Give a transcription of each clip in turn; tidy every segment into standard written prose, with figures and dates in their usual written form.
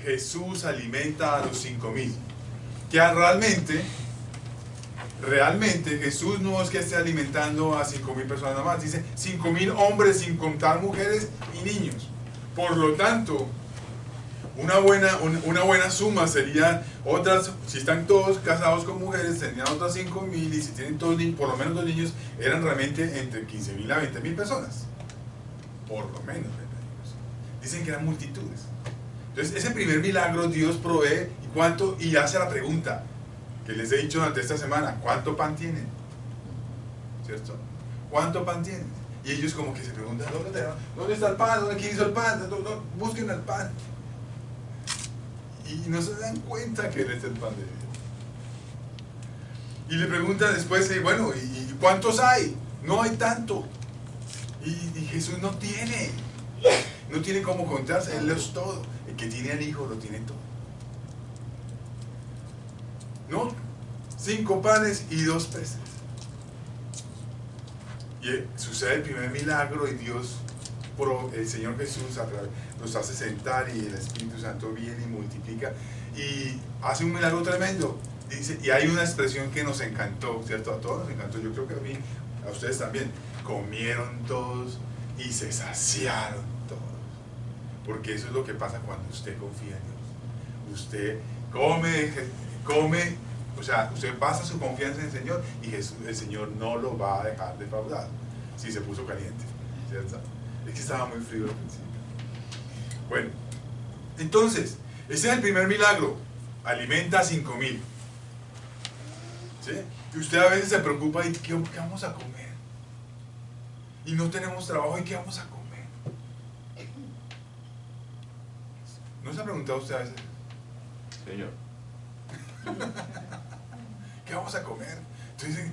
Jesús alimenta a los 5.000. Que realmente Jesús no es que esté alimentando a 5.000 personas nada más, dice 5.000 hombres sin contar mujeres y niños. Por lo tanto, una buena suma sería otras, si están todos casados con mujeres, tenían otras 5.000, y si tienen todos, por lo menos 2 niños, eran realmente entre 15.000 a 20.000 personas. Por lo menos 20.000 personas. Dicen que eran multitudes. Entonces, ese primer milagro Dios provee, y hace la pregunta que les he dicho durante esta semana: ¿cuánto pan tienen? ¿Cierto? ¿Cuánto pan tienen? Y ellos como que se preguntan: ¿dónde está el pan? ¿Quién hizo el pan? Busquen el pan. Y no se dan cuenta que Él es el pan de Dios. Y le preguntan después: bueno, ¿y cuántos hay? No hay tanto. Y Jesús no tiene cómo contarse, Él lo es todo. El que tiene al Hijo lo tiene todo. ¿No? 5 panes y 2 peces. Y sucede el primer milagro y Dios, el Señor Jesús, nos hace sentar, y el Espíritu Santo viene y multiplica y hace un milagro tremendo. Dice, y hay una expresión que nos encantó, ¿cierto? A todos nos encantó, yo creo que a ustedes también. Comieron todos y se saciaron todos. Porque eso es lo que pasa cuando usted confía en Dios. Usted come, o sea, usted basa su confianza en el Señor, y el Señor no lo va a dejar defraudar. Si se puso caliente, ¿cierto? Es que estaba muy frío al principio. Bueno, entonces, ese es el primer milagro. Alimenta a 5.000. ¿Sí? Y usted a veces se preocupa: ¿y qué vamos a comer? Y no tenemos trabajo, ¿y qué vamos a comer? ¿No se ha preguntado usted a veces? Señor. ¿Qué vamos a comer? Entonces,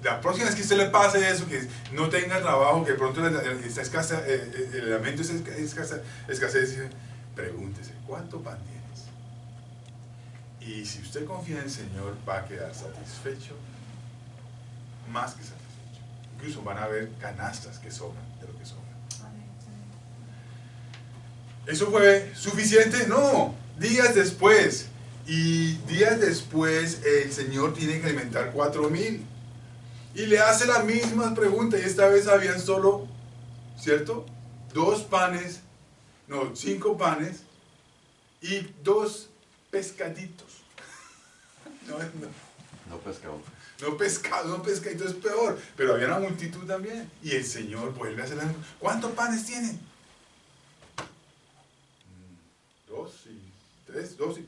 la próxima vez que usted le pase eso, que no tenga trabajo, que de pronto el alimento es escasez, pregúntese: ¿cuánto pan tienes? Y si usted confía en el Señor, va a quedar satisfecho, más que satisfecho. Incluso van a haber canastas que sobran de lo que sobra. ¿Eso fue suficiente? No, días después. Y días después el Señor tiene que alimentar 4.000. Y le hace la misma pregunta, y esta vez habían solo, ¿cierto? 5 panes y 2 pescaditos. No pescado. No pescadito es peor, pero había una multitud también. Y el Señor vuelve a hacer la misma. ¿Cuántos panes tienen? 2 y 3, 2 y...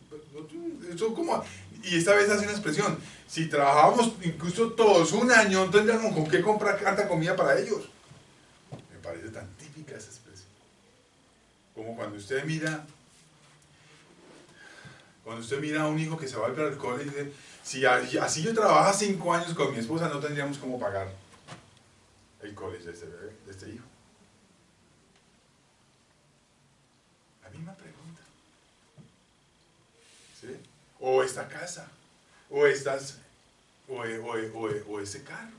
Eso como, y esta vez hace una expresión: si trabajábamos incluso todos un año, no tendríamos con qué comprar tanta comida para ellos. Me parece tan típica esa expresión. Como cuando usted mira a un hijo que se va para el cole y dice: si así yo trabajaba 5 años con mi esposa, no tendríamos cómo pagar el college de este hijo. La misma pregunta. ¿Sí? O esta casa, o ese carro.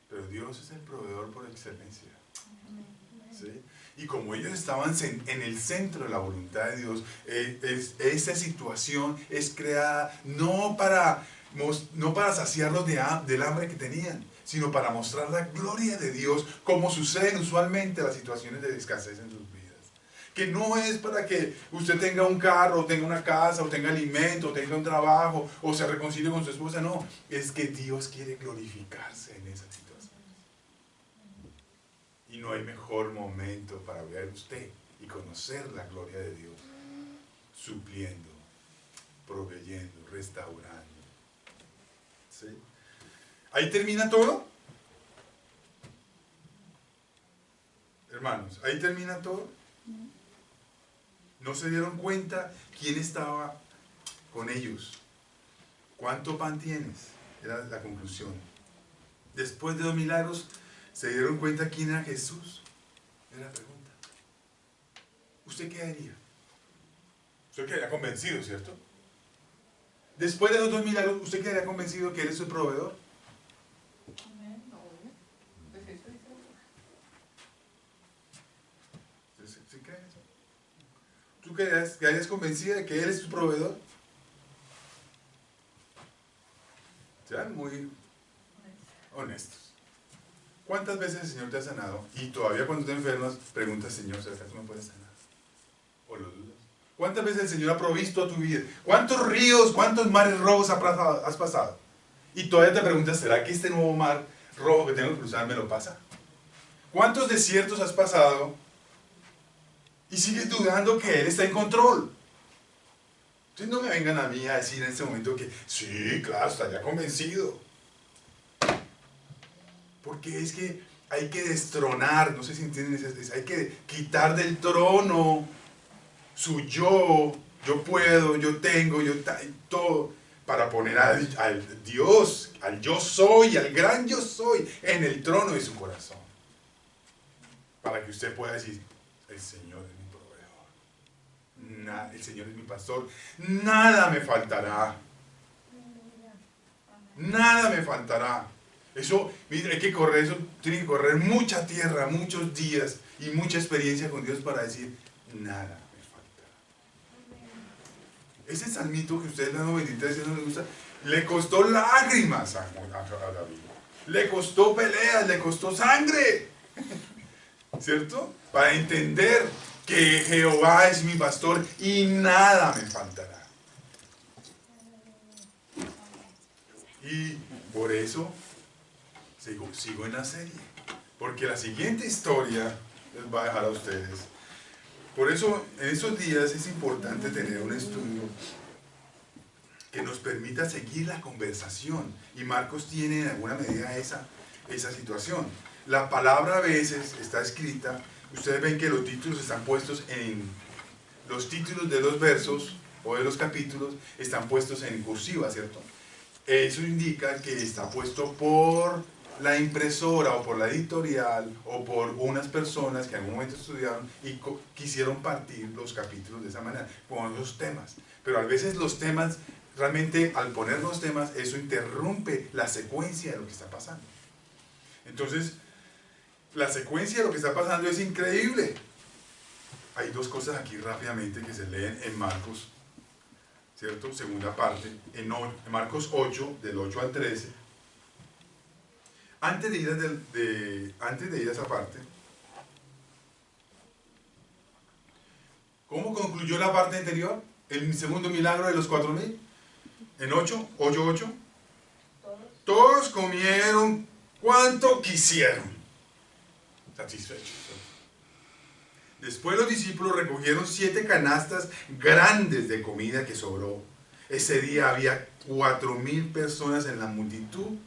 Pero Dios es el proveedor por excelencia. ¿Sí? Y como ellos estaban en el centro de la voluntad de Dios, esta situación es creada no para saciarlos del hambre que tenían, sino para mostrar la gloria de Dios, como suceden usualmente las situaciones de escasez en sus vidas. Que no es para que usted tenga un carro, o tenga una casa, o tenga alimento, o tenga un trabajo, o se reconcilie con su esposa. No, es que Dios quiere glorificarse en esa situación. Y no hay mejor momento para ver usted y conocer la gloria de Dios, supliendo, proveyendo, restaurando. ¿Sí? Ahí termina todo. Hermanos, ahí termina todo. No se dieron cuenta quién estaba con ellos. ¿Cuánto pan tienes? Era la conclusión. Después de los milagros, ¿se dieron cuenta quién era Jesús? Era la pregunta. ¿Usted qué haría? Usted quedaría convencido, ¿cierto? Después de los 2 milagros, ¿usted quedaría convencido que Él es su proveedor? ¿Sí cree eso? ¿Tú quedarías convencida de que Él es tu proveedor? Sean muy honestos. ¿Cuántas veces el Señor te ha sanado? Y todavía cuando te enfermas, preguntas, Señor, ¿será que tú me puedes sanar? ¿O lo dudas? ¿Cuántas veces el Señor ha provisto a tu vida? ¿Cuántos ríos, cuántos mares rojos has pasado? Y todavía te preguntas, ¿será que este nuevo mar rojo que tengo que cruzar me lo pasa? ¿Cuántos desiertos has pasado y sigues dudando que Él está en control? Entonces no me vengan a mí a decir en este momento que sí, claro, está ya convencido. Porque es que hay que destronar, no sé si entienden, hay que quitar del trono su yo puedo, yo tengo, todo, para poner al Dios, al yo soy, al gran yo soy, en el trono de su corazón. Para que usted pueda decir, el Señor es mi proveedor, el Señor es mi pastor, nada me faltará. Nada me faltará. Eso, hay que correr, eso tiene que correr mucha tierra, muchos días y mucha experiencia con Dios para decir, nada me faltará. Ese salmito que ustedes dan 93 no les gusta, le costó lágrimas a David. Le costó peleas, le costó sangre. ¿Cierto? Para entender que Jehová es mi pastor y nada me faltará. Y por eso sigo en la serie. Porque la siguiente historia les va a dejar a ustedes. Por eso, en esos días es importante tener un estudio que nos permita seguir la conversación. Y Marcos tiene en alguna medida esa situación. La palabra a veces está escrita, ustedes ven que los títulos están puestos en... Los títulos de los versos o de los capítulos están puestos en cursiva, ¿cierto? Eso indica que está puesto por la impresora o por la editorial o por unas personas que en algún momento estudiaron y quisieron partir los capítulos de esa manera, con esos temas. Pero a veces los temas, realmente al poner los temas, eso interrumpe la secuencia de lo que está pasando. Entonces, la secuencia de lo que está pasando es increíble. Hay dos cosas aquí rápidamente que se leen en Marcos, ¿cierto? Segunda parte, en Marcos 8, del 8 al 13. Antes de ir a esa parte, ¿cómo concluyó la parte anterior? El segundo milagro de los 4,000. En 8. Todos comieron cuanto quisieron. Satisfechos. Después los discípulos recogieron 7 canastas grandes de comida que sobró. Ese día había 4,000 personas en la multitud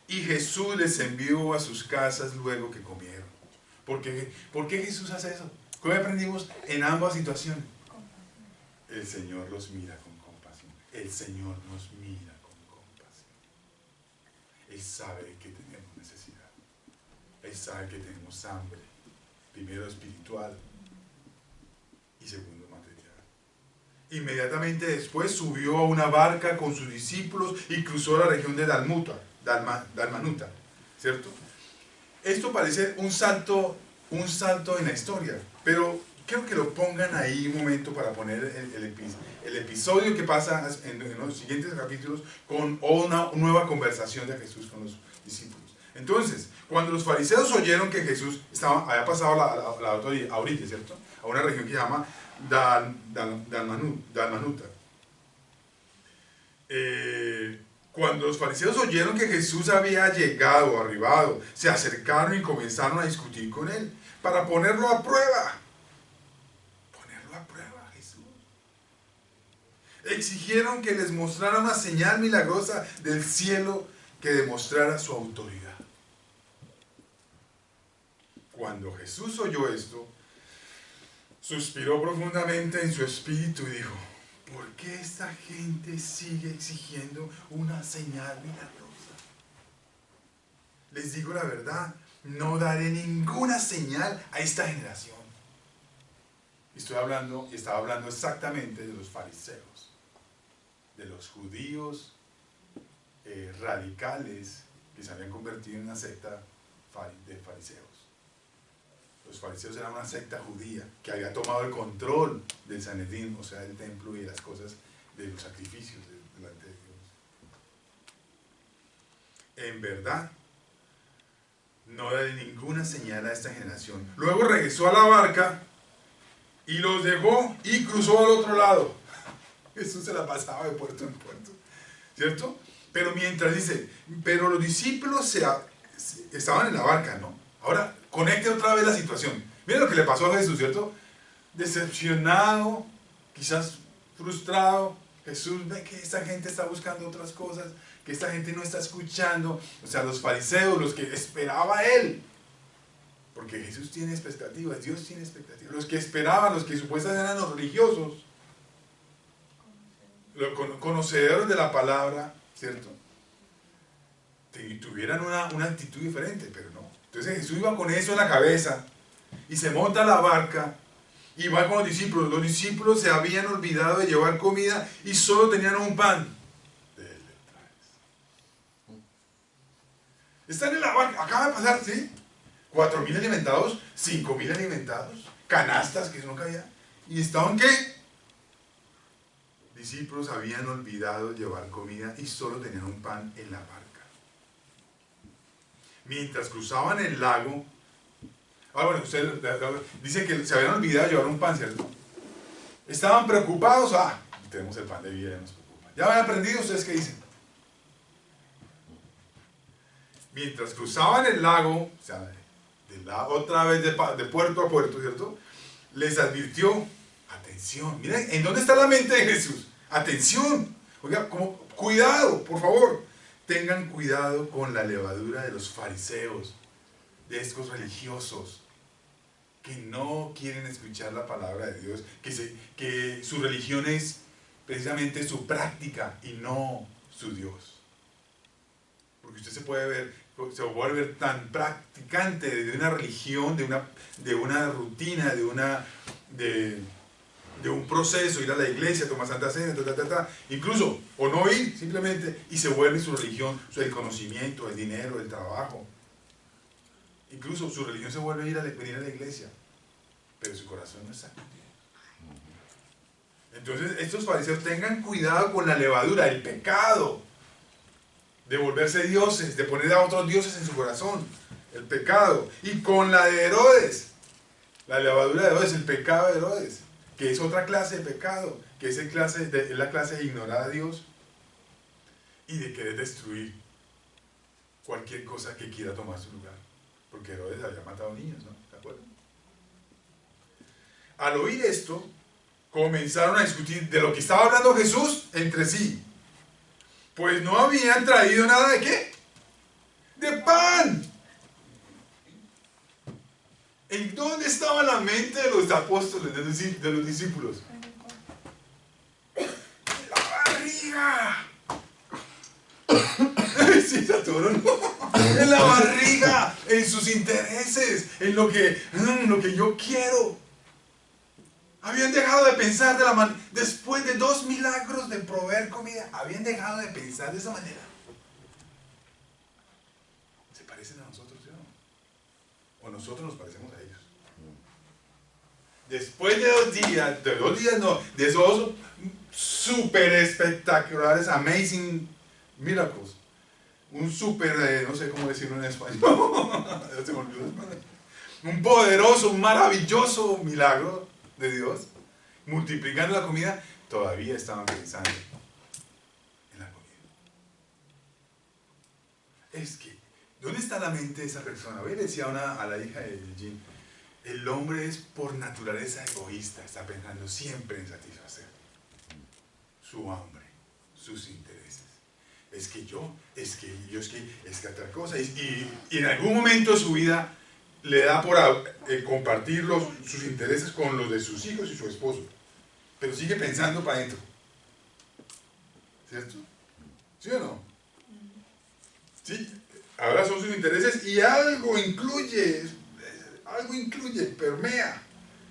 y Jesús les envió a sus casas luego que comieron. ¿Por qué Jesús hace eso? ¿Cómo aprendimos en ambas situaciones? El Señor los mira con compasión. El Señor nos mira con compasión. Él sabe que tenemos necesidad. Él sabe que tenemos hambre. Primero espiritual y segundo material. Inmediatamente después subió a una barca con sus discípulos y cruzó la región de Dalmanuta, ¿cierto? Esto parece un salto en la historia, pero quiero que lo pongan ahí un momento para poner el episodio que pasa en los siguientes capítulos con una nueva conversación de Jesús con los discípulos. Entonces, cuando los fariseos oyeron que Jesús había pasado la orilla, ¿cierto? A una región que se llama Dalmanuta. Cuando los fariseos oyeron que Jesús había llegado o arribado, se acercaron y comenzaron a discutir con él para ponerlo a prueba. Ponerlo a prueba, Jesús. Exigieron que les mostrara una señal milagrosa del cielo que demostrara su autoridad. Cuando Jesús oyó esto, suspiró profundamente en su espíritu y dijo, ¿por qué esta gente sigue exigiendo una señal milagrosa? Les digo la verdad, no daré ninguna señal a esta generación. Estaba hablando exactamente de los fariseos, de los judíos radicales que se habían convertido en una secta de fariseos. Los fariseos eran una secta judía que había tomado el control del Sanedrín, o sea, del templo y de las cosas, de los sacrificios delante de Dios. En verdad, no da ninguna señal a esta generación. Luego regresó a la barca y los dejó y cruzó al otro lado. Jesús se la pasaba de puerto en puerto, ¿cierto? Pero mientras dice, pero los discípulos estaban en la barca, ¿no? Ahora, conecte otra vez la situación. Miren lo que le pasó a Jesús, ¿cierto? Decepcionado, quizás frustrado. Jesús ve que esta gente está buscando otras cosas, que esta gente no está escuchando. O sea, los fariseos, los que esperaba él. Porque Jesús tiene expectativas, Dios tiene expectativas. Los que esperaban, los que supuestamente eran los religiosos, los conocedores de la palabra, ¿cierto? Tuvieran una actitud diferente, pero no. Entonces Jesús iba con eso en la cabeza y se monta a la barca y va con los discípulos. Los discípulos se habían olvidado de llevar comida y solo tenían un pan. Están en la barca, acaba de pasar, ¿sí? 4.000 alimentados, 5.000 alimentados, canastas que no cabía. ¿Y estaban qué? Discípulos habían olvidado llevar comida y solo tenían un pan en la barca. Mientras cruzaban el lago, bueno, usted dice que se habían olvidado llevar un pan, ¿cierto? Estaban preocupados, tenemos el pan de vida, ya nos preocupa. ¿Ya habían aprendido ustedes qué dicen? Mientras cruzaban el lago, o sea, otra vez de puerto a puerto, ¿cierto? Les advirtió, atención, miren, ¿en dónde está la mente de Jesús? Atención, oiga, cuidado, por favor, tengan cuidado con la levadura de los fariseos, de estos religiosos, que no quieren escuchar la palabra de Dios, que su religión es precisamente su práctica y no su Dios. Porque usted se puede ver tan practicante de una religión, de una rutina, de un proceso, ir a la iglesia, tomar Santa Cena, incluso, o no ir simplemente, y se vuelve su religión, el conocimiento, el dinero, el trabajo. Incluso su religión se vuelve venir a la iglesia, pero su corazón no está con Dios. Entonces, estos fariseos tengan cuidado con la levadura, el pecado, de volverse dioses, de poner a otros dioses en su corazón, el pecado, y con la de Herodes, la levadura de Herodes, el pecado de Herodes, que es otra clase de pecado, que es la clase de ignorar a Dios y de querer destruir cualquier cosa que quiera tomar su lugar, porque Herodes había matado niños, ¿no? ¿De acuerdo? Al oír esto, comenzaron a discutir de lo que estaba hablando Jesús entre sí, pues no habían traído nada de ¿qué? De pan. ¿En dónde estaba la mente de los apóstoles, de los discípulos? ¡En la barriga! Sí, Saturno, ¿no? En la barriga, en sus intereses, en lo que yo quiero. Habían dejado de pensar de la manera, después de 2 milagros de proveer comida, habían dejado de pensar de esa manera. ¿Se parecen a nosotros, sí o no? ¿O nosotros nos parecemos a ellos? Después de 2 días, de esos súper espectaculares, amazing miracles, un súper, no sé cómo decirlo en español, se me olvidó en español, un poderoso, un maravilloso milagro de Dios, multiplicando la comida, todavía estaban pensando en la comida. Es que, ¿dónde está la mente de esa persona? Hoy le decía a la hija de Jim, el hombre es por naturaleza egoísta, está pensando siempre en satisfacer su hambre, sus intereses. Es que otra cosa, y en algún momento de su vida le da por compartir sus intereses con los de sus hijos y su esposo, pero sigue pensando para adentro, ¿cierto? ¿Sí o no? Sí, ahora son sus intereses y algo incluye, permea,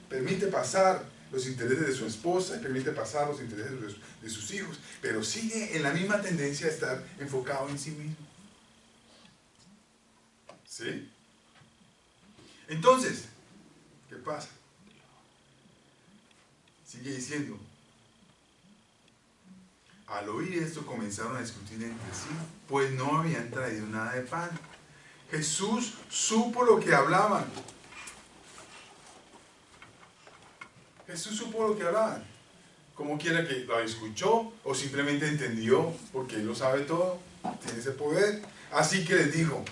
permite pasar los intereses de su esposa, permite pasar los intereses de sus hijos, pero sigue en la misma tendencia a estar enfocado en sí mismo. ¿Sí? Entonces, ¿Qué pasa? Sigue diciendo. Al oír esto comenzaron a discutir entre sí, pues no habían traído nada de pan. Jesús supo lo que hablaban. Jesús supo lo que hablaban. Como quiera que lo escuchó o simplemente entendió, porque Él lo sabe todo, tiene ese poder. Así que les dijo,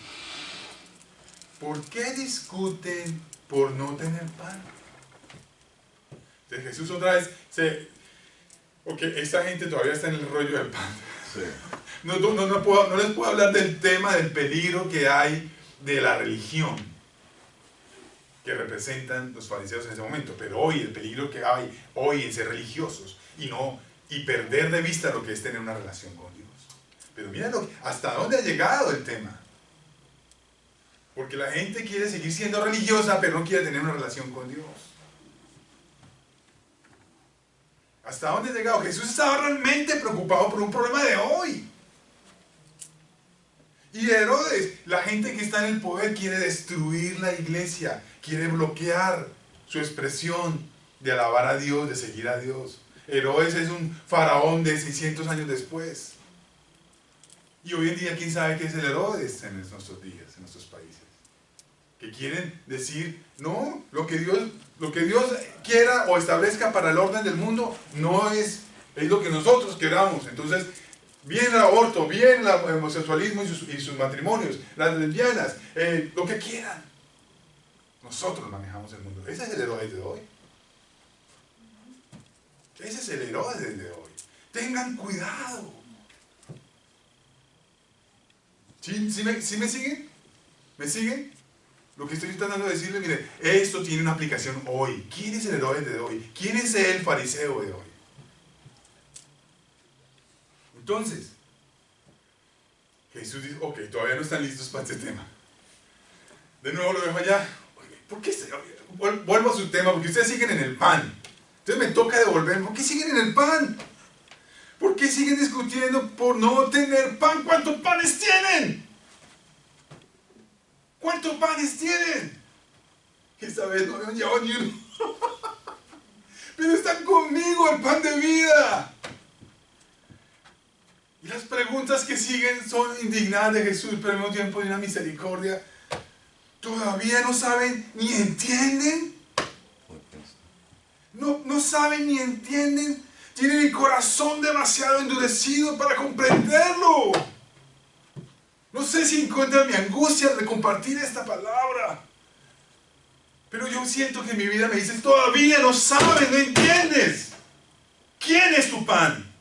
¿por qué discuten por no tener pan? Entonces Jesús otra vez ok, esta gente todavía está en el rollo del pan. Sí. No les puedo hablar del tema del peligro que hay de la religión que representan los fariseos en ese momento, pero hoy el peligro que hay hoy en ser religiosos y perder de vista lo que es tener una relación con Dios. Pero mira hasta dónde ha llegado el tema. Porque la gente quiere seguir siendo religiosa, pero no quiere tener una relación con Dios. ¿Hasta dónde ha llegado? Jesús estaba realmente preocupado por un problema de hoy. Y Herodes, la gente que está en el poder, quiere destruir la iglesia, quiere bloquear su expresión de alabar a Dios, de seguir a Dios. Herodes es un faraón de 600 años después. Y hoy en día, ¿quién sabe qué es el Herodes en nuestros días, en nuestros países? Que quieren decir, no, lo que Dios quiera o establezca para el orden del mundo, no es lo que nosotros queramos. Entonces, bien el aborto, bien el homosexualismo y sus matrimonios, las lesbianas, lo que quieran. Nosotros manejamos el mundo. Ese es el Herodes de hoy. Ese es el Herodes de hoy. Tengan cuidado. ¿Sí me siguen? ¿Me siguen? Lo que estoy tratando de decirle, mire, esto tiene una aplicación hoy. ¿Quién es el Herodes de hoy? ¿Quién es el fariseo de hoy? Entonces, Jesús dice, ok, todavía no están listos para este tema. De nuevo lo dejo allá. ¿Por qué? Vuelvo a su tema, porque ustedes siguen en el pan. Entonces me toca devolver. ¿Por qué siguen en el pan? ¿Por qué siguen discutiendo por no tener pan? ¿Cuántos panes tienen? ¿Cuántos panes tienen? Esta vez no me han llevado ni uno. Pero están conmigo, el pan de vida. Y las preguntas que siguen son indignadas de Jesús, pero al mismo tiempo de una misericordia. ¿Todavía no saben ni entienden? No saben ni entienden. Tienen el corazón demasiado endurecido para comprenderlo. No sé si encuentran mi angustia de compartir esta palabra. Pero yo siento que mi vida me dice, todavía no sabes, no entiendes. ¿Quién es tu pan?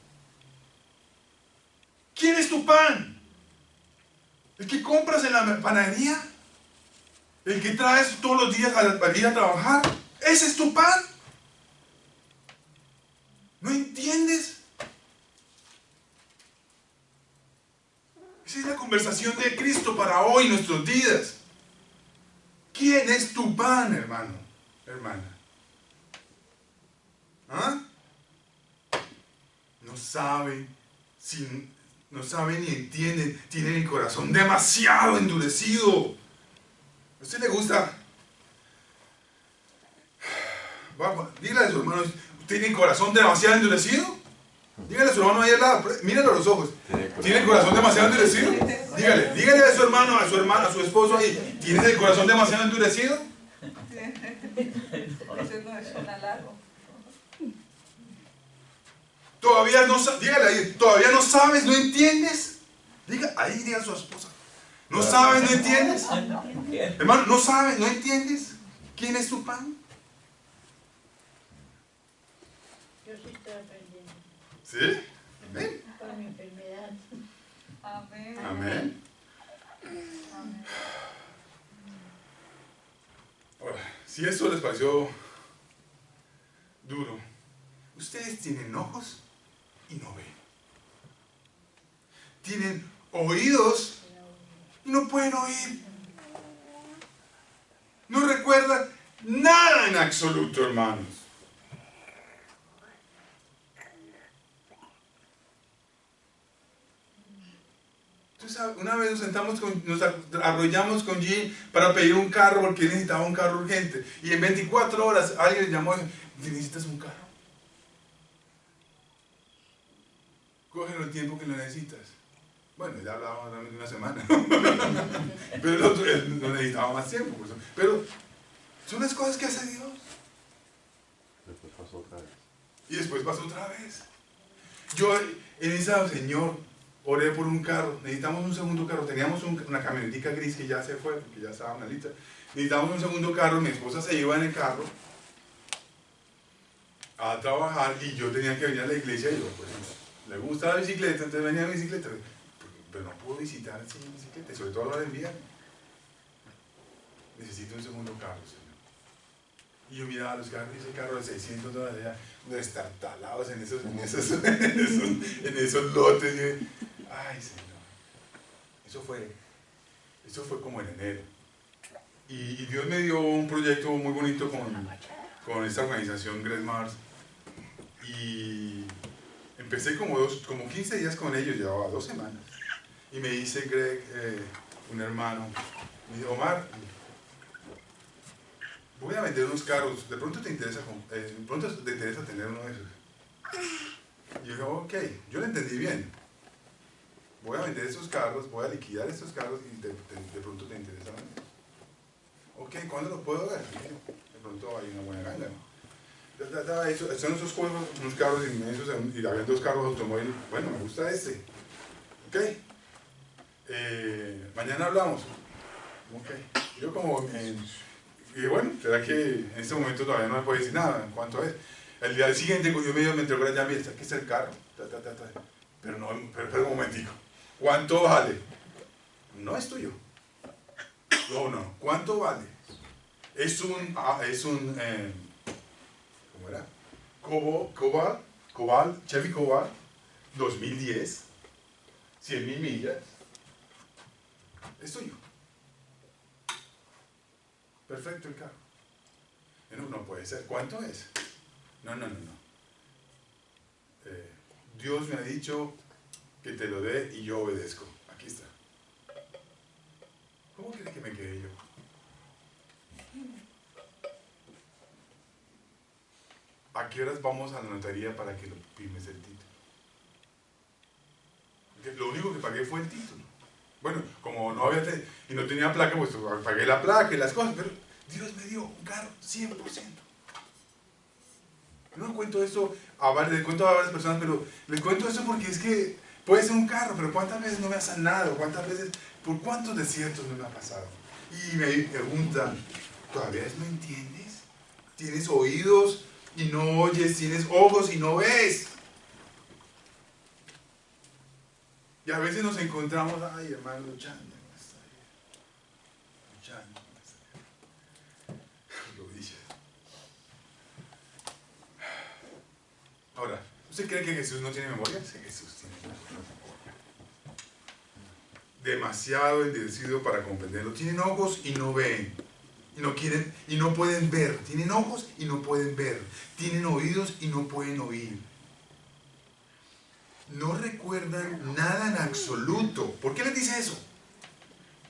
¿Quién es tu pan? ¿El que compras en la panadería? ¿El que traes todos los días para ir a trabajar? ¿Ese es tu pan? ¿No entiendes? Esa es la conversación de Cristo para hoy, nuestros días. ¿Quién es tu pan, hermano, hermana? ¿Ah? No saben ni entienden, tienen el corazón demasiado endurecido. ¿A usted le gusta? Vamos, dígale a su hermano, ¿tiene el corazón demasiado endurecido? Dígale a su hermano ahí al lado, míralo a los ojos. ¿Tiene el corazón demasiado endurecido? Dígale a su hermano, a su hermana, a su esposo ahí, ¿tienes el corazón demasiado endurecido? Eso no es un halago. Dígale ahí, ¿todavía no sabes, no entiendes? Diga a su esposa. ¿No sabes, no entiendes? Hermano, ¿no sabes, no entiendes? ¿Quién es tu pan? Yo sí estoy aprendiendo. ¿Sí? Amén. Por mi enfermedad. Amén. Amén. Amén. Ahora, si esto les pareció duro, ustedes tienen ojos y no ven. Tienen oídos y no pueden oír. No recuerdan nada en absoluto, hermanos. Entonces una vez nos sentamos, nos arrollamos con Jean para pedir un carro porque él necesitaba un carro urgente. Y en 24 horas alguien le llamó y dijo, ¿necesitas un carro? Cógelo el tiempo que lo necesitas. Bueno, ya hablábamos de una semana. Pero el otro, él no necesitaba más tiempo. Pues. Pero son las cosas que hace Dios. Después pasó otra vez. Y después pasó otra vez. Yo en esa, Señor, oré por un carro. Necesitamos un segundo carro. Teníamos una camionetica gris que ya se fue, porque ya estaba malita. Necesitamos un segundo carro. Mi esposa se iba en el carro a trabajar y yo tenía que venir a la iglesia y yo, pues, le gusta la bicicleta, entonces venía en bicicleta. Pero no puedo visitar sin bicicleta, sobre todo ahora en invierno. Necesito un segundo carro, Señor. Y yo miraba los carros y ese carro de $600 ya destartalados en esos lotes. Y yo, ay, Señor. Eso fue como en enero. Y Dios me dio un proyecto muy bonito con esta organización Grace Mars. Y empecé como 15 días con ellos, llevaba 2 semanas. Y me dice Greg, un hermano, me dice, Omar, voy a vender unos carros, de pronto te interesa tener uno de esos. Y yo dije, ok, yo lo entendí bien. Voy a vender esos carros, voy a liquidar estos carros y de pronto te interesa vender. Ok, ¿cuándo los puedo ver? De pronto hay una buena ganga, ¿no? Son esos juegos, unos carros inmensos y había 2 carros de automóvil. Bueno, me gusta este. Ok. Mañana hablamos. Ok. Yo y bueno, será que en este momento todavía no me puede decir nada. ¿Cuánto es? El día siguiente yo me entregó la llave y dice, aquí está el carro. Pero no, pero un momentico. ¿Cuánto vale? No es tuyo. No. ¿Cuánto vale? Es un ¿cómo era? Chevy Cobalt 2010, 100.000 millas. Es tuyo. Perfecto el carro. No puede ser. ¿Cuánto es? No. Dios me ha dicho que te lo dé y yo obedezco. Aquí está. ¿Cómo crees que me quedé yo? ¿A qué horas vamos a la notaría para que lo firmes el título? Porque lo único que pagué fue el título. Bueno, como no había y no tenía placa, pues pagué la placa y las cosas, pero Dios me dio un carro 100%. No cuento esto les cuento a varias personas, pero les cuento esto porque es que puede ser un carro, pero ¿cuántas veces no me ha sanado? ¿Cuántas veces, por cuántos desiertos no me ha pasado? Y me preguntan, ¿todavía no entiendes? ¿Tienes oídos y no oyes? ¿Tienes ojos y no ves? Y a veces nos encontramos, ay hermano, luchando con esta vida. Luchando con esta vida. Lo dices. Ahora, ¿usted cree que Jesús no tiene memoria? Sí, Jesús tiene memoria. Demasiado endurecido para comprenderlo. Tienen ojos y no ven. Y no quieren, y no pueden ver. Tienen ojos y no pueden ver. Tienen oídos y no pueden oír. No recuerdan nada en absoluto. ¿Por qué les dice eso?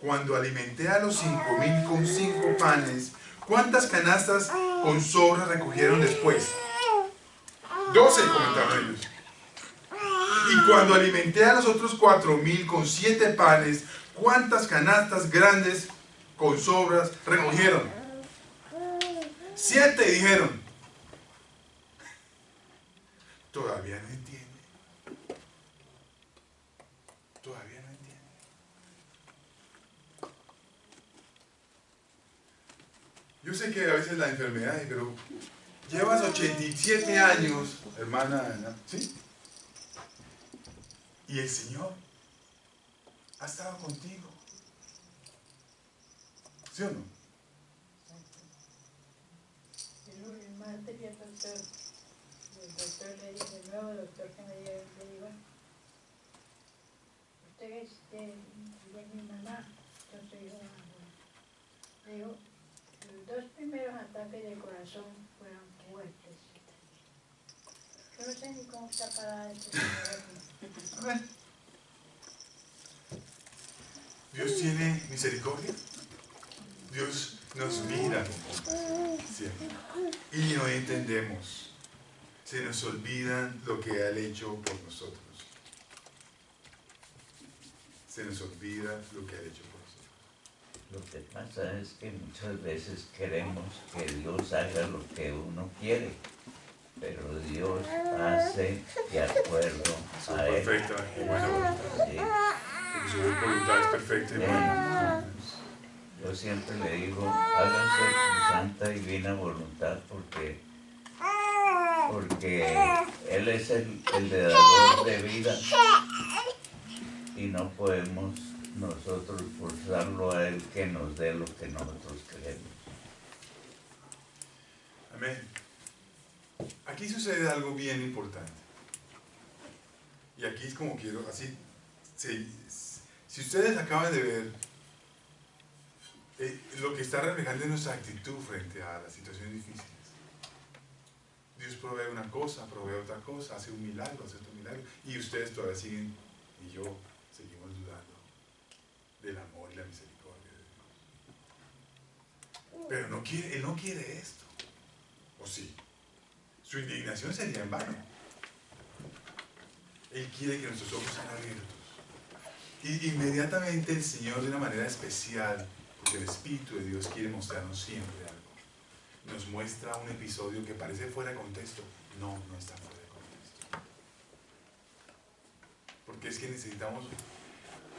Cuando alimenté a los 5,000 con 5 panes, ¿cuántas canastas con sobra recogieron después? 12, comentaron ellos. Y cuando alimenté a los otros 4,000 con 7 panes, ¿cuántas canastas grandes con sobras recogieron? 7, dijeron. Todavía no entiende. Todavía no entiende. Yo sé que a veces la enfermedad, pero llevas 87 años, hermana Ana, ¿sí? Y el Señor ha estado contigo. ¿Sí o no? El martes fui al doctor. Y el doctor le dice, el nuevo doctor que me dio, le digo, usted es mi mamá. Entonces digo, le digo, los 2 primeros ataques de corazón fueron fuertes. Yo no sé ni cómo está parada esta señora. A ver. Dios tiene misericordia. Dios nos mira con compasión siempre. Y no entendemos. Se nos olvidan lo que Él ha hecho por nosotros. Se nos olvida lo que ha hecho por nosotros. Lo que pasa es que muchas veces queremos que Dios haga lo que uno quiere, pero Dios hace de acuerdo Su a Él. perfecta y buena voluntad. Sí. Porque su voluntad es perfecta y buena. Entonces, yo siempre le digo, háganse su santa y divina voluntad porque Él es el dador de vida y no podemos nosotros forzarlo a Él que nos dé lo que nosotros queremos. Amén. Aquí sucede algo bien importante. Y aquí es como quiero, así, si ustedes acaban de ver, lo que está reflejando es nuestra actitud frente a las situaciones difíciles. Dios provee una cosa, provee otra cosa, hace un milagro, hace otro milagro, y ustedes todavía siguen, y yo, seguimos dudando del amor y la misericordia de Dios. Pero Él no quiere esto. ¿O sí? Su indignación sería en vano. Él quiere que nuestros ojos sean abiertos. Y inmediatamente el Señor, de una manera especial, porque el Espíritu de Dios quiere mostrarnos siempre algo, nos muestra un episodio que parece fuera de contexto. No, no está fuera de contexto. Porque es que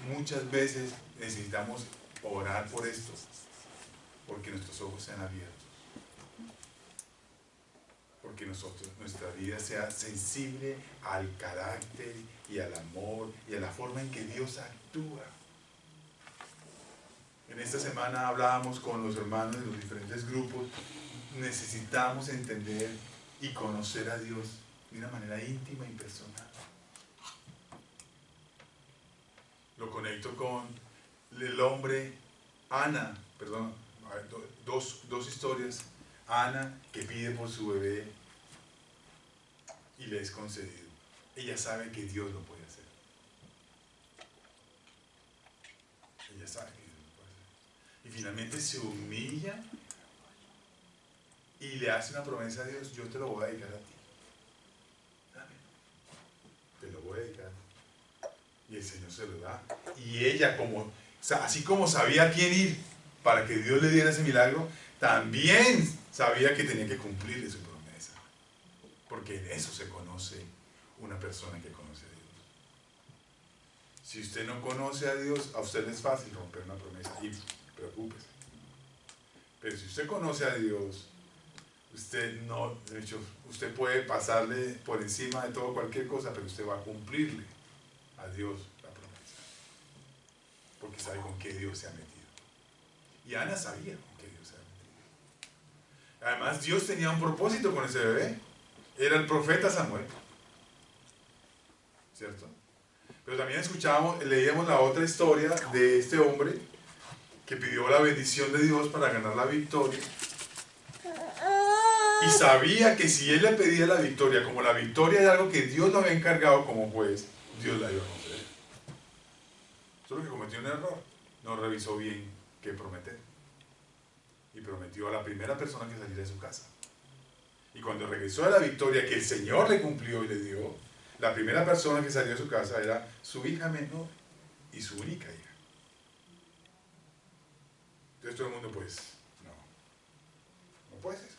muchas veces necesitamos orar por esto, porque nuestros ojos sean abiertos. Porque nuestra vida sea sensible al carácter y al amor y a la forma en que Dios actúa. En esta semana hablábamos con los hermanos de los diferentes grupos. Necesitamos entender y conocer a Dios de una manera íntima y personal. Lo conecto con el hombre, dos historias. Ana, que pide por su bebé y le es concedido. Ella sabe que Dios lo puede hacer. Ella sabe que Dios lo puede hacer. Y finalmente se humilla y le hace una promesa a Dios: yo te lo voy a dedicar a ti. Amén. Te lo voy a dedicar a ti. Y el Señor se lo da. Y ella, así como sabía a quién ir para que Dios le diera ese milagro, también sabía que tenía que cumplirle su promesa. Porque en eso se conoce una persona que conoce a Dios. Si usted no conoce a Dios, a usted le es fácil romper una promesa y preocúpese. Pero si usted conoce a Dios, usted puede pasarle por encima de todo cualquier cosa, pero usted va a cumplirle a Dios la promesa. Porque sabe con qué Dios se ha metido. Y Ana sabía con qué Dios se ha metido. Además, Dios tenía un propósito con ese bebé. Era el profeta Samuel. ¿Cierto? Pero también leíamos la otra historia de este hombre que pidió la bendición de Dios para ganar la victoria. Y sabía que si él le pedía la victoria, como la victoria era algo que Dios lo había encargado como juez, Dios la iba a conceder. Solo que cometió un error. No revisó bien qué prometer. Y prometió a la primera persona que saliera de su casa. Y cuando regresó a la victoria que el Señor le cumplió y le dio, la primera persona que salió de su casa era su hija menor y su única hija. Entonces todo el mundo, pues, no puede ser.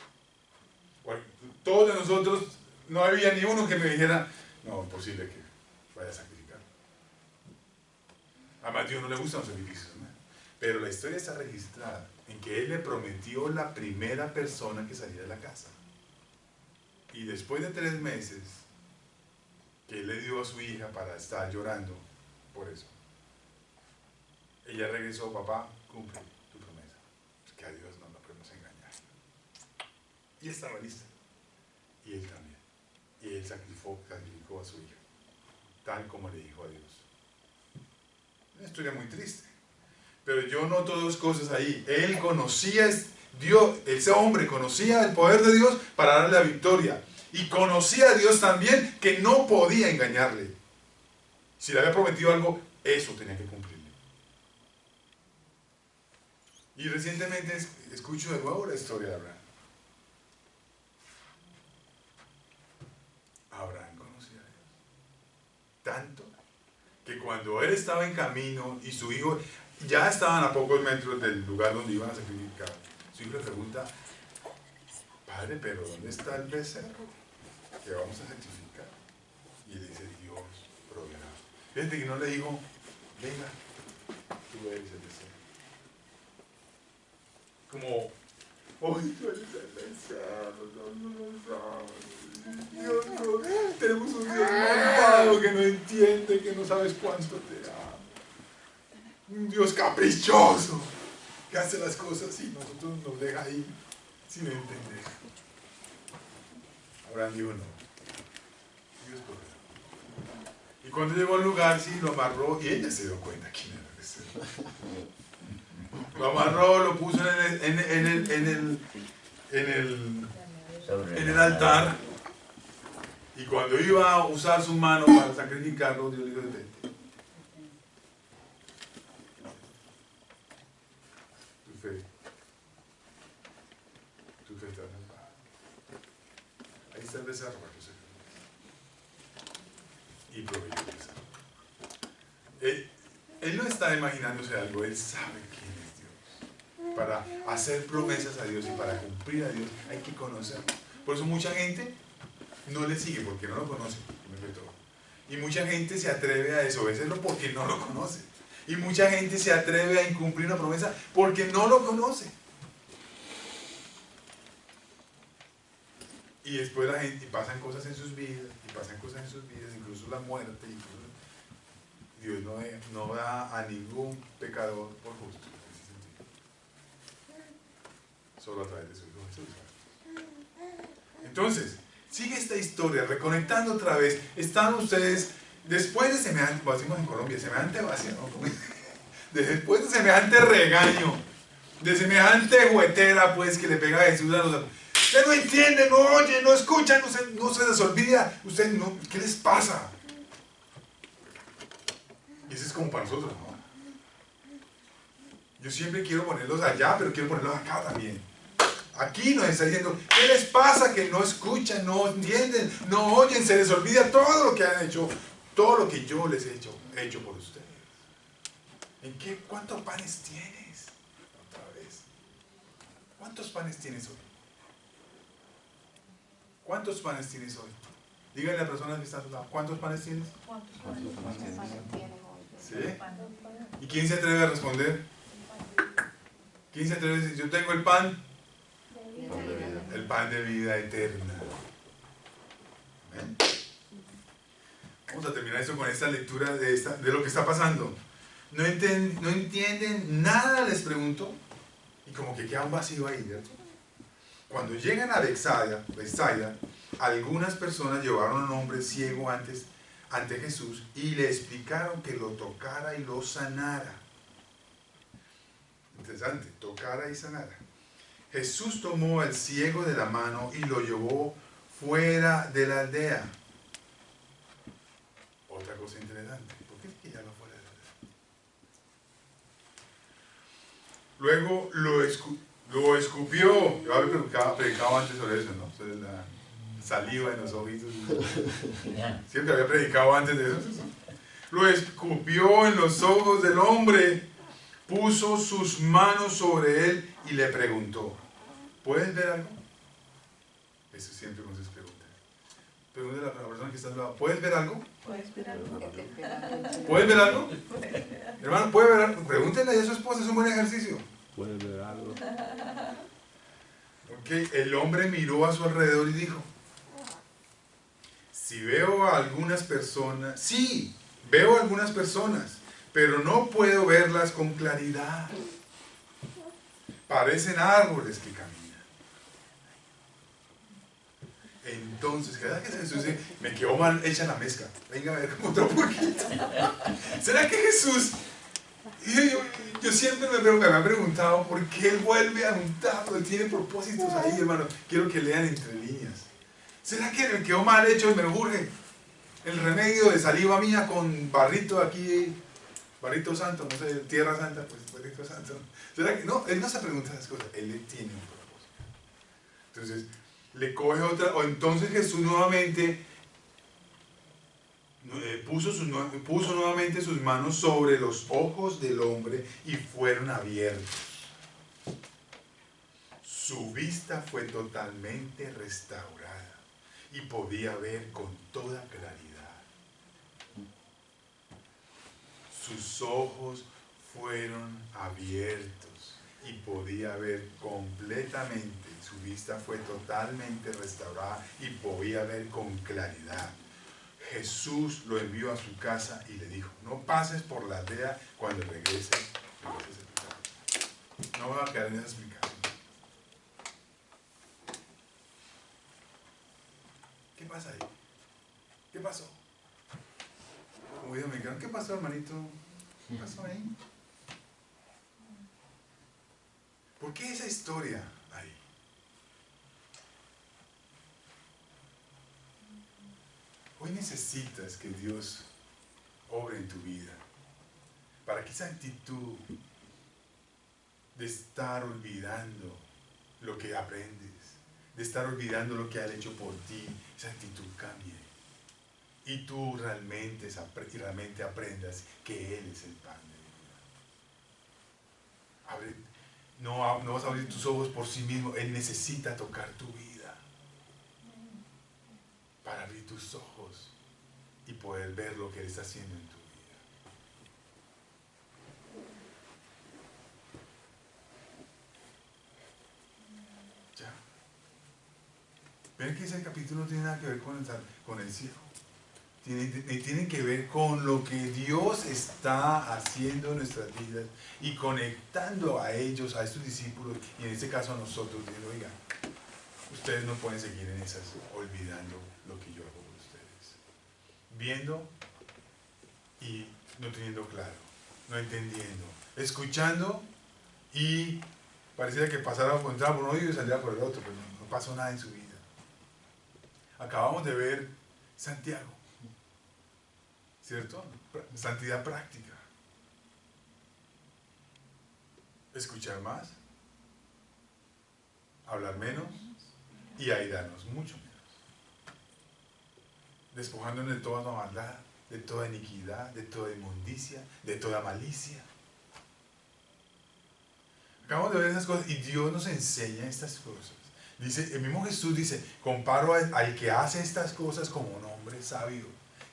Bueno, todos de nosotros, no había ni uno que me dijera: no, es posible que vaya a sacrificar. Además, a Dios no le gustan los sacrificios, ¿no? Pero la historia está registrada en que Él le prometió la primera persona que saliera de la casa. Y después de 3 meses, que Él le dio a su hija para estar llorando por eso, ella regresó: papá, cumple tu promesa. Porque a Dios no lo podemos engañar. Y estaba lista. Y Él también. Y Él sacrificó a su hija, tal como le dijo a Dios. Una historia muy triste. Pero yo noto 2 cosas ahí. Él conocía Dios, ese hombre conocía el poder de Dios para darle la victoria. Y conocía a Dios también, que no podía engañarle. Si le había prometido algo, eso tenía que cumplirle. Y recientemente escucho de nuevo la historia de Abraham. Abraham conocía a Dios. Tanto que cuando él estaba en camino y su hijo ya estaban a pocos metros del lugar donde iban a sacrificar, su hijo le pregunta: Padre, pero ¿dónde está el becerro que vamos a sacrificar? Y le dice: Dios proveerá. Fíjate que no le dijo: venga, tú eres el becerro. Como: hoy tú eres el becerro, Dios no, tenemos un Dios malvado que no entiende, que no sabes cuánto te ama. Un Dios caprichoso que hace las cosas y nosotros nos deja ahí sin entender. Abraham dijo: no, Dios proveerá. Y cuando llegó al lugar, sí, lo amarró y ella se dio cuenta quién era el becerro. Lo amarró, lo puso en el altar. Y cuando iba a usar su mano para sacrificarlo, Dios le dijo: detente. Tu fe está salvada. Ahí está el becerro para que se y proveyó el becerro. Él no está imaginándose algo, él sabe quién es Dios. Para hacer promesas a Dios y para cumplir a Dios hay que conocerlo. Por eso mucha gente no le sigue porque no lo conoce. Y mucha gente se atreve a desobedecerlo porque no lo conoce. Y mucha gente se atreve a incumplir una promesa porque no lo conoce. Y después la gente, y pasan cosas en sus vidas, incluso la muerte, incluso Dios no da a ningún pecador por justo. Solo a través de su Hijo Jesús. Entonces, sigue esta historia, reconectando otra vez. Están ustedes, después de semejante, como decimos en Colombia, semejante vacío, ¿no? Después de semejante regaño, de semejante juguetera, pues, que le pega a Jesús a los... Usted no entiende, no oye, no escucha, no se les olvida. Usted no, ¿qué les pasa? Y eso es como para nosotros, ¿no? Yo siempre quiero ponerlos allá, pero quiero ponerlos acá también. Aquí nos está diciendo: ¿qué les pasa? Que no escuchan, no entienden, no oyen, se les olvida todo lo que han hecho, todo lo que yo les he hecho por ustedes. ¿Cuántos panes tienes? Otra vez. ¿Cuántos panes tienes hoy? ¿Cuántos panes tienes hoy? Díganle a la persona que está a su lado: ¿cuántos panes tienes? ¿Cuántos panes tienes hoy? ¿Sí? ¿Y quién se atreve a responder? ¿Quién se atreve a decir: yo tengo el pan? El pan de vida eterna. ¿Amén? Vamos a terminar esto con esta lectura de lo que está pasando. No entienden nada, les pregunto, y como que queda un vacío ahí, ¿cierto? Cuando llegan a Betsaida, algunas personas llevaron a un hombre ciego ante Jesús y le explicaron que lo tocara y lo sanara. Interesante, tocara y sanara. Jesús tomó al ciego de la mano y lo llevó fuera de la aldea. Otra cosa interesante, ¿por qué es que ya lo fuera de la aldea? Luego lo escupió. Yo había predicado antes sobre eso, ¿no? Sobre la saliva en los ojitos. Siempre había predicado antes de eso. Lo escupió en los ojos del hombre, puso sus manos sobre él y le preguntó: ¿puedes ver algo? Eso siempre con sus preguntas. Pregúntale a la persona que está al lado: ¿puedes ver algo? ¿Puedes ver algo? ¿Puedes ver algo? Hermano, ¿puede ver algo? Pregúntenle a su esposa, es un buen ejercicio. ¿Puedes ver algo? Ok, el hombre miró a su alrededor y dijo: si veo a algunas personas, sí, veo a algunas personas, pero no puedo verlas con claridad. Parecen árboles que caminan. Entonces, cada vez que Jesús dice: me quedó mal hecha la mezcla, venga a ver otro poquito. ¿Será que Jesús... Yo siempre me han preguntado por qué Él vuelve a juntarlo? Él tiene propósitos ahí, hermano. Quiero que lean entre líneas. ¿Será que me quedó mal hecho y me urge el remedio de saliva mía con barrito aquí? Barrito Santo, no sé, Tierra Santa, pues Barrito Santo. ¿Será que no? Él no se pregunta esas cosas, él le tiene un propósito. Entonces, le coge otra, o entonces Jesús nuevamente puso nuevamente sus manos sobre los ojos del hombre y fueron abiertos. Su vista fue totalmente restaurada y podía ver con toda claridad. Sus ojos fueron abiertos y podía ver completamente. Su vista fue totalmente restaurada y podía ver con claridad. Jesús lo envió a su casa y le dijo: no pases por la aldea cuando regreses a tu casa. No me voy a quedar en esa explicación. ¿Qué pasa ahí? ¿Qué pasó? Como dijo mexicano, ¿qué pasó, hermanito? ¿Qué pasó ahí? ¿Por qué esa historia ahí? Hoy necesitas que Dios obre en tu vida para que esa actitud de estar olvidando lo que aprendes, de estar olvidando lo que ha hecho por ti, esa actitud cambie y tú realmente aprendas que Él es el pan de vida. No vas a abrir tus ojos por sí mismo, Él necesita tocar tu vida para abrir tus ojos y poder ver lo que Él está haciendo en tu vida. Ya. Ven que ese capítulo no tiene nada que ver con el cielo. Tiene que ver con lo que Dios está haciendo en nuestras vidas y conectando a ellos, a estos discípulos, y en este caso a nosotros, diciendo: oiga, ustedes no pueden seguir en esas, olvidando lo que yo hago por ustedes. Viendo y no teniendo claro, no entendiendo, escuchando y pareciera que entraba por un oído y salía por el otro, pero no pasó nada en su vida. Acabamos de ver Santiago, ¿cierto? Santidad práctica. Escuchar más, hablar menos y airarnos mucho menos. Despojándonos de toda maldad, de toda iniquidad, de toda inmundicia, de toda malicia. Acabamos de ver esas cosas y Dios nos enseña estas cosas. Dice, el mismo Jesús dice: comparo al que hace estas cosas como un hombre sabio,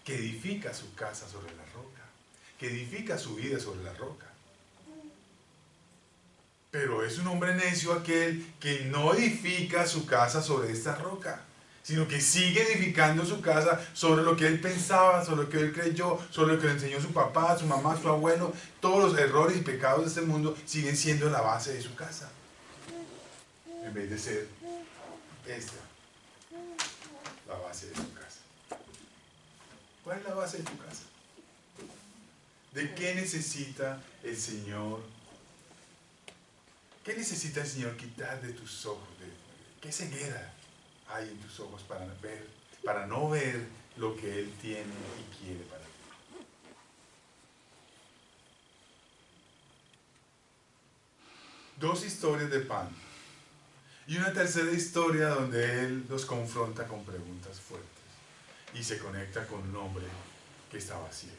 que edifica su casa sobre la roca, que edifica su vida sobre la roca. Pero es un hombre necio aquel que no edifica su casa sobre esta roca, sino que sigue edificando su casa sobre lo que él pensaba, sobre lo que él creyó, sobre lo que le enseñó su papá, su mamá, su abuelo. Todos los errores y pecados de este mundo siguen siendo la base de su casa, en vez de ser esta la base de su casa. ¿Cuál es la base de tu casa? ¿De qué necesita el Señor? ¿Qué necesita el Señor quitar de tus ojos? ¿Qué ceguera hay en tus ojos para no ver lo que Él tiene y quiere para ti? Dos historias de pan y una tercera historia donde Él los confronta con preguntas fuertes y se conecta con un hombre que estaba ciego.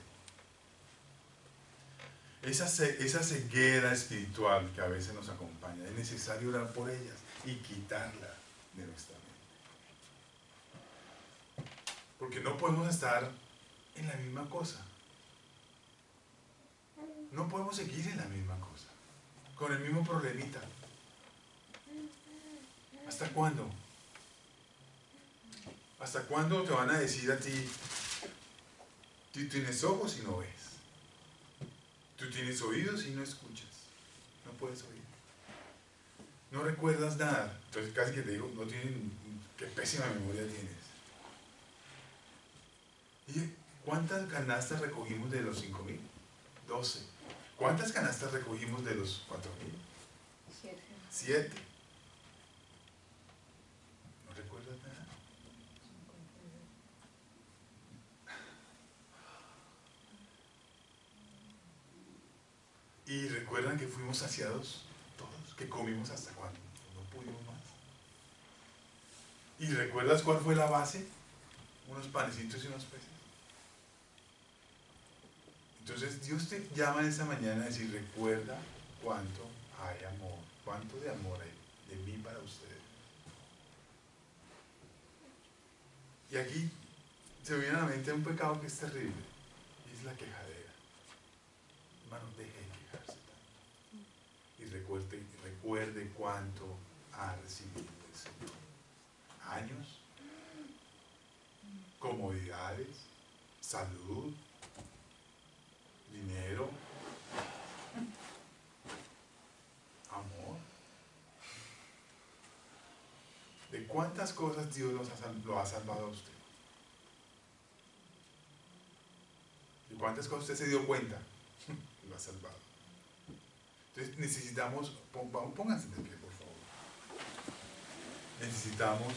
Esa ceguera espiritual que a veces nos acompaña, es necesario orar por ellas y quitarla de nuestra mente. Porque no podemos estar en la misma cosa. No podemos seguir en la misma cosa, con el mismo problemita. ¿Hasta cuándo? ¿Hasta cuándo te van a decir a ti: tú tienes ojos y no ves? Tú tienes oídos y no escuchas. No puedes oír. No recuerdas nada. Entonces casi que te digo, no tienen, qué pésima memoria tienes. ¿Y cuántas canastas recogimos de los 5,000? 12. ¿Cuántas canastas recogimos de los 4,000? 7. ¿No recuerdas nada? Y recuerdan que fuimos saciados todos, que comimos hasta cuando no pudimos más. ¿Y recuerdas cuál fue la base? Unos panecitos y unos peces. Entonces Dios te llama esta mañana a decir, recuerda cuánto hay amor, cuánto de amor hay de mí para ustedes. Y aquí se me viene a la mente un pecado que es terrible, y es la quejadera. Hermano, deje de quejarse tanto. Y recuerde cuánto ha recibido el Señor. Años, comodidades, salud, dinero, amor. ¿De cuántas cosas Dios lo ha salvado a usted? ¿De cuántas cosas usted se dio cuenta? Lo ha salvado. Entonces necesitamos, pónganse de pie, por favor. Necesitamos,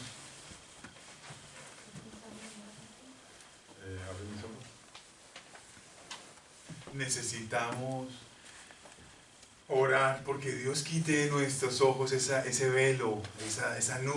abre mis ojos. Necesitamos orar porque Dios quite de nuestros ojos ese velo, esa nube.